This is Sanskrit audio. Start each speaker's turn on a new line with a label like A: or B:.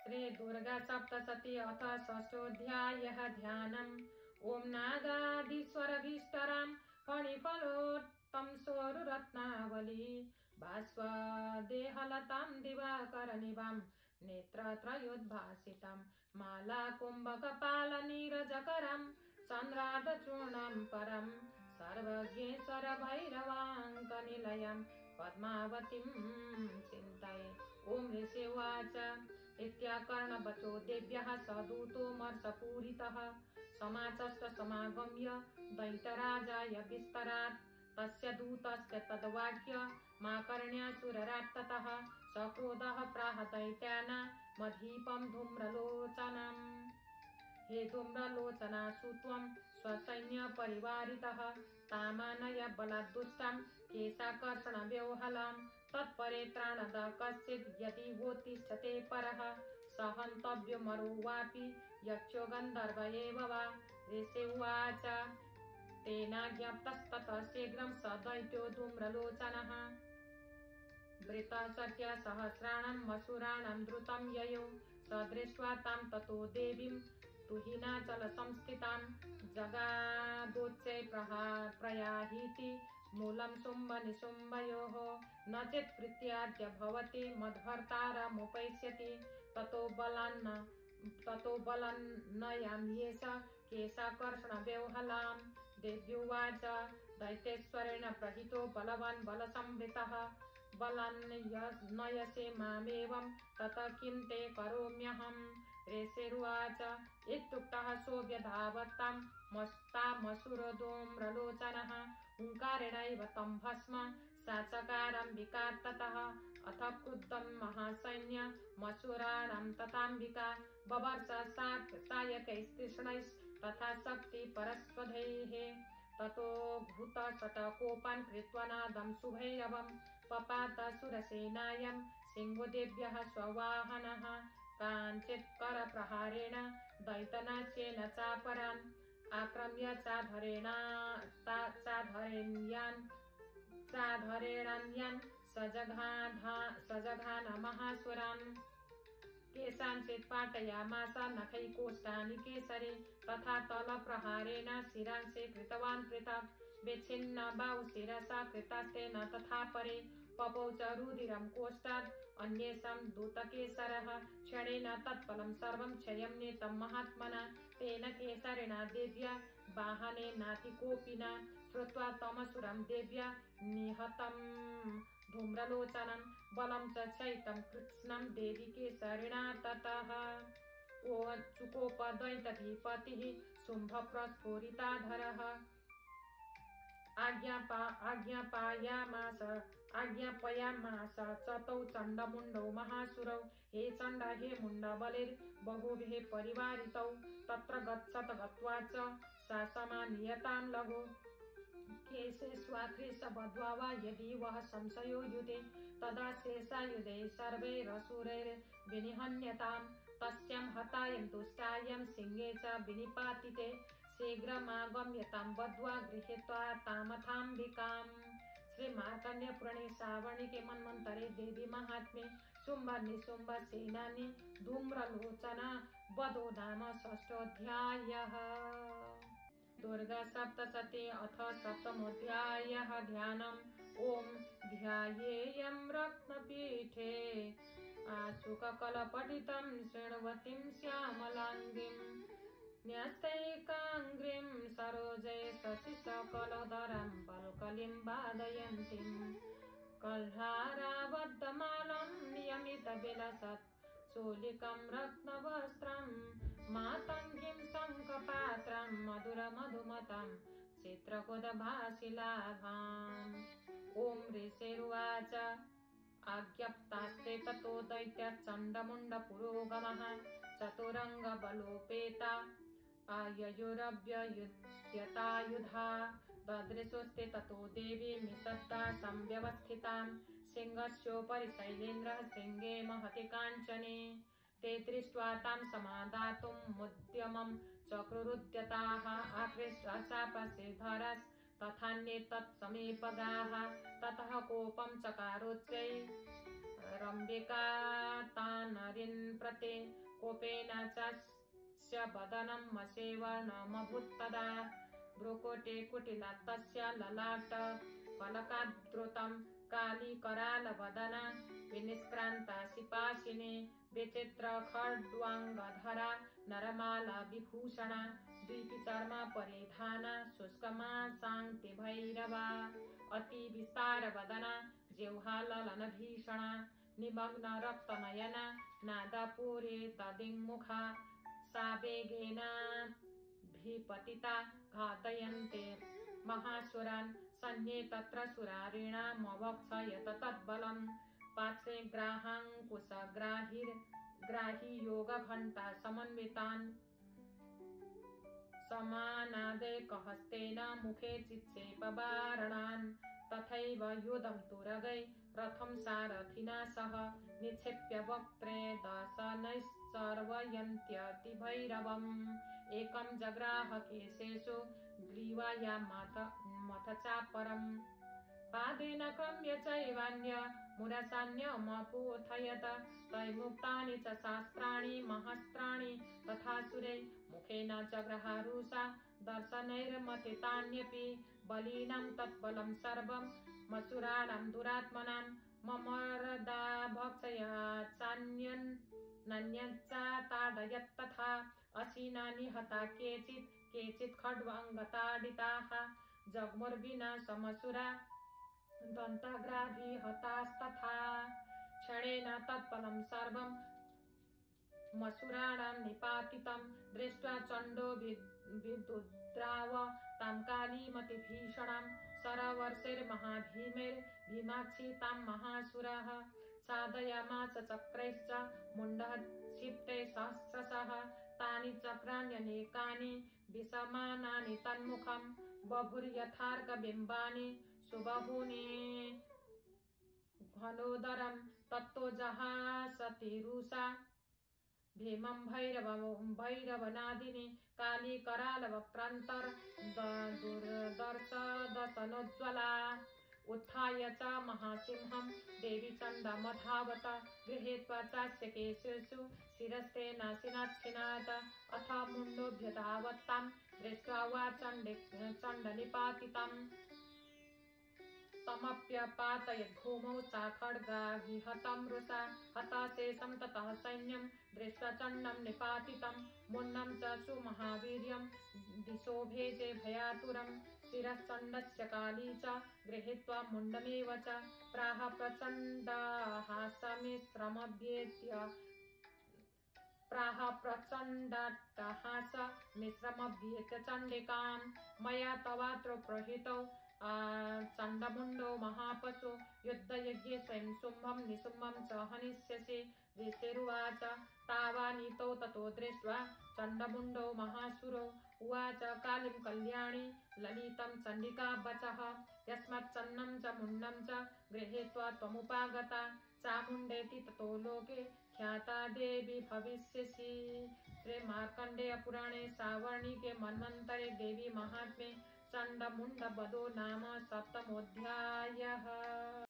A: श्री दुर्गा सप्तशती अथ षष्ठोऽध्यायः ध्यानम्। ॐ नागाधीश्वरभीष्टराम् फणिफलोत्तम सोरुरत्नावली भास्वदेहलताम् दिवाकरनिभाम् नेत्रत्रयोद्भासितम् माला कुम्भकपालनीरजकरम् चन्द्रार्धचूर्णम् परम् सर्वज्ञेश्वर भैरवाङ्कनिलयम् पद्मावतीम् चिन्तये। ॐ ऋषि उवाच इत्याकर्णवचो देव्यः स दूतोऽमर्षपूरितः समाचष्ट समागम्य दैत्यराजाय विस्तरात् तस्य दूतस्य तद्वाक्य माकर्ण्यासुररात् ततः सक्रोधः प्राह दैत्याना मधीपं धूम्रलोचनम्। हे धूम्रलोचनासु त्वं स्वसैन्यपरिवारितः तामानय बलाद्दुष्टं केशाकर्षणव्यूहलाम् तत्परे त्राणद कश्चित् यदि वोत्तिष्ठते परः स हन्तव्यो वापि यक्षो गन्धर्व एव वा। ऋषि उवाच तेनाज्ञप्तस्ततः शीघ्रं स दैत्यो धूम्रलोचनः वृत्तसख्यसहस्राणां मसूराणां द्रुतं ययो स दृष्ट्वा तां ततो देवीं तुहिनाचलसंस्थितां जगादोच्चै प्रयाहीति मूलं शुम्भ निशुम्भयोः न चेत् प्रीत्याद्य भवति मद्भर्तारमुपैष्यति ततो बलान्नयाम्येष केशाकर्षणव्यूहलाम्। देव्युवाच दैत्येश्वरेण प्रहितो बलवान् बलसंवृतः बलान्नयसे मामेवं ततः किं ते करोम्यहम्। ऋषिरुवाच इत्युक्तः सोऽव्यधावतां मस्तामसुरधूम्रलोचनः हुङ्कारेणैव तं भस्म साचकारम्बिका ततः अथ क्रुद्धं महासैन्य मसूराणां तथाम्बिका बभर्ष सायकैस्तीक्ष्णैः तथा शक्ति परस्वधैः ततो घूतशतकोपान् कृत्वा नादं शुभैरवं पपात सुरसेनायां सिंहो देव्यः स्ववाहनः काञ्चित् करप्रहारेण दैत्यनाश्येन चापरान् आक्रम्य चाधरेणान्यान् सजघान महासुरान् केषाञ्चित् पाटयामास नखैकोष्ठानि केसरे तथा तलप्रहारेण शिरांसि कृतवान् पृथक् विच्छिन्न बाहु शिरसा कृतास्तेन तथा परे पपौ च रुधिरं कोष्ठात् अन्येषां दूतकेसरः क्षणेन तत्फलं सर्वं क्षयं नीतं महात्मना तेन केसरेण देव्या वाहनेनातिकोऽपि न श्रुत्वा तमसुरं देव्या निहतं धूम्रलोचनं बलं च चैतं कृत्स्नं देवी केसरिणा ततः चुकोपदैत्यधिपतिः शुम्भप्रस्फुरिताधरः आज्ञापयामास च तौ चण्डमुण्डौ महासुरौ हे चण्ड हे मुण्ड बलिर्बहुभिः परिवारितौ तत्र गच्छत गत्वा च सा समानीयतां लघु केशे स्वात्रिशबद्ध्वा वा यदि वः संशयो युधे तदा शेषायुधे सर्वैरसुरैर्विनिहन्यताम् तस्यां हतायं दुष्टायं सिंहे च विनिपातिते शीघ्रमागम्यतां बद्ध्वा गृहीत्वा तामथाम्बिकाम्। श्री मार्कण्डेय पुराणे श्रावणिके मन्वन्तरे देवी महात्म्ये शुम्भ निशुम्भ सेनानी धूम्रलोचना वधो नाम षष्ठोऽध्यायः। दुर्गा सप्तशती अथ सप्तमोऽध्यायः ध्यानम्। ॐ ध्यायेयं रत्नपीठे आशुककलपठितं शृण्वतीं श्यामलाङ्गीं न्यस्तैकाङ्ग्रीं सरोजै शशिशकलधरां पल्कलीं वादयन्तीं कल्हाराबद्धमालां नियमितविलसत् चोलिकं रत्नवस्त्रं मातङ्गीं शङ्खपात्रं मधुरमधुमतं चित्रकुदभासिलाभाम्। ॐ ऋषिरुवाच आज्ञप्तास्ते ततो दैत्यश्चण्डमुण्डपुरोगमः चतुरङ्गबलोपेता आययुरव्ययुध्यतायुधा ददृशुस्ते ततो देवी निषद्धा संव्यवस्थितां सिंहस्योपरि शैलेन्द्रः सिंहे महति काञ्चने ते दृष्ट्वा तां समादातुं मुद्यमं चक्रुरुद्यताः आकृष्टा शापशिधरस् तथान्ये तत्समीपगाः ततः कोपं चकारोच्चैः रम्बिका तानरिन् प्रते कोपेन च वदनं मसेवनमभूत्तदा भ्रुकुटे कुटिलतस्य ललाट फलकाद्रुतं कालीकरालवदना विनिष्क्रान्ता सिपाशिनी विचित्र खड्वाङ्गधरा नरमाला विभूषणा द्वीपचर्म परिधाना शुष्कमासाङ्क्ति भैरवा अति विस्तारवदना जिह्वाललन भीषणा निमग्न रक्तनयना नादपूरे तदिङ्मुखा सा वेगेन भिपतिता घातयन्ते महासुरान् सन्ये तत्र सुरारिणामवक्षयत तद्बलम् पार्श्वे ग्राही योगघण्टा समन्वितान् समानादैकहस्तेन मुखे चित्सेपवारणान् तथैव युधं तुरगै रथं सारथिना सह निक्षेप्य वक्त्रे दशनैश्चर्वयन्त्यतिभैरवम् एकं जग्राह केशेषु ग्रीवायामथ चापरम् पादेन क्रम्य चैवान्य मुरसान्यमपूथयत तैमुक्तानि च शास्त्राणि महस्त्राणि तथासुरै मुखेन जग्रहारुषा दर्शनैर्मथितान्यपि बलीनां तत्बलं सर्वं मसुराणां दुरात्मनां ममरदा भक्षया चान्यन्नन्यच्चाताडयत्तथा अशीना निहता केचित् खड्वाङ्गताडिताः जग्मुर्विना समसुरा दन्तग्राभिहतास्तथा क्षणेन तत्फलं सर्वं मसुराणां निपातितं दृष्ट्वा चण्डो विदुद्राव तां कालीमतिभीषणां सरवर्षैर्महाभीमैर्भीमाक्षि तां महासुरः साधयामास चक्रैश्च मुण्डः क्षिप्तैः सहस्रशः तानि चक्राण्यनेकानि विषमानानि तन्मुखं बभुर्यथार्कबिम्बानि सुबहूनि घनोदरं तत्तो जहासतिरुषा भीमं भैरवनादिनी काली करालवक्त्रान्तर्दर्शदसनोज्ज्वला उत्थाय च महासिंहं देवी चण्डमधावत गृहीत्वा चास्य केशेषु शिरस्ते नासिनाच्छिनात् अथ मुण्डोऽभ्यधावत्तां दृष्ट्वा वा चण्डनिपातितम् तमप्यपातयद्भूमौ सा खड्गाभिहतं रुषा हताशेषं ततः सैन्यं दृष्ट्वा चण्डं निपातितं मुण्डं च सुमहावीर्यं दिशो भेजे भयातुरं शिरश्चण्डस्य काली च गृहीत्वा मुण्डमेव च प्राह प्रचण्डाट्टहासमिश्रमभ्येत्य चण्डिकां मया तवात्र प्रहितौ चण्डमुण्डो महापशु युद्धयज्ञे स्वयं शुम्भं निशुम्भं च हनिष्यसि ऋषिरुवाच तावानीतौ ततो दृष्ट्वा चण्डमुण्डो महासुरो उवाच कालीं कल्याणी ललितं चण्डिका वचः यस्माच्चन्नं च मुण्डं च गृहीत्वा त्वमुपागता चामुण्डेति ततो लोके ख्याता देवी भविष्यसि। श्रीमार्कण्डेय पुराणे सावर्णिके मन्वन्तरे देवी महात्म्ये चण्डमुण्डवधो नाम 7मोऽध्यायः।